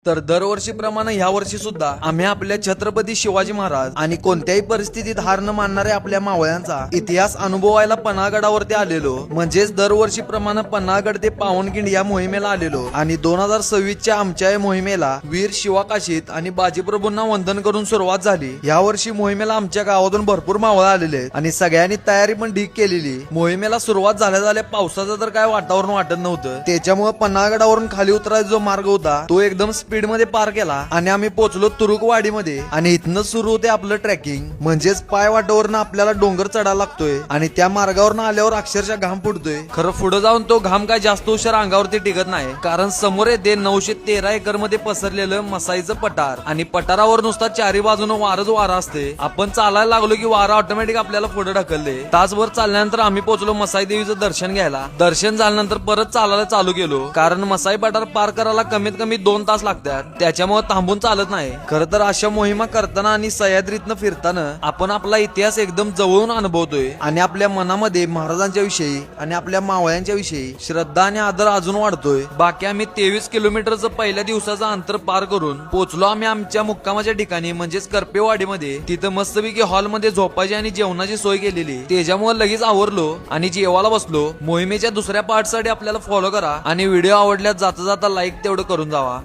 तर दरवर्षीप्रमाणे ह्या वर्षी सुद्धा आम्ही आपल्या छत्रपती शिवाजी महाराज आणि कोणत्याही परिस्थितीत हार न मानणाऱ्या आपल्या मावळ्यांचा इतिहास अनुभवायला पन्हाळगडावरती आलेलो. म्हणजेच दरवर्षीप्रमाणे पन्हाळगड ते पावनखिंड या मोहिमेला आलेलो आणि 2026च्या आमच्या या मोहिमेला वीर शिवाकाशीत आणि बाजीप्रभूंना वंदन करून सुरुवात झाली. या वर्षी मोहिमेला आमच्या गावातून भरपूर मावळ आलेले आणि सगळ्यांनी तयारी पण ढीक केलेली. मोहिमेला सुरुवात झाल्या पावसाचं तर काय वातावरण वाटत नव्हतं. त्याच्यामुळे पन्हाळगडावरून खाली उतरायचा जो मार्ग होता तो एकदम स्पीड मध्ये पार केला आणि आम्ही पोहोचलो तुरुकवाडीमध्ये आणि इथनं सुरू होते आपलं ट्रेकिंग. म्हणजेच पाय वाटावरनं आपल्याला डोंगर चढायला लागतोय आणि त्या मार्गावरनं आल्यावर अक्षरशः घाम फुटतोय. खरं पुढे जाऊन तो घाम काय जास्त उशीर अंगावरती टिकत नाही, कारण समोर येते 913 एकर मध्ये पसरलेलं मसाईचं पठार आणि पठारावर नुसता चारी बाजूनं वारच वारा असते. आपण चालायला लागलो की वारा ऑटोमॅटिक आपल्याला पुढे ढकलले. तासभर चालल्यानंतर आम्ही पोहोचलो मसाई देवीचं दर्शन घ्यायला. दर्शन झाल्यानंतर परत चालायला चालू केलो, कारण मसाई पठार पार करायला कमीत कमी 2 तास लागतात. त्याच्यामुळे थांबून चालत नाही. खर तर अशा मोहिमा करताना आणि सह्याद्रीतनं फिरताना आपण आपला इतिहास एकदम जवळून अनुभवतोय आणि आपल्या मनामध्ये महाराजांच्या विषयी आणि आपल्या मावळ्यांच्या विषयी श्रद्धा आणि आदर अजून वाढतोय. बाकी आम्ही 23 किलोमीटरचं पहिल्या दिवसाचं अंतर पार करून पोहोचलो आम्ही आमच्या मुक्कामाच्या ठिकाणी, म्हणजेच करपेवाडीमध्ये. तिथं मस्तपैकी हॉलमध्ये झोपायची आणि जेवणाची सोय केलेली. त्याच्यामुळे लगेच आवरलो आणि जेवायला बसलो. मोहिमेच्या दुसऱ्या पार्ट साठी आपल्याला फॉलो करा आणि व्हिडिओ आवडल्यास जाता जाता लाईक तेवढं करून जावा.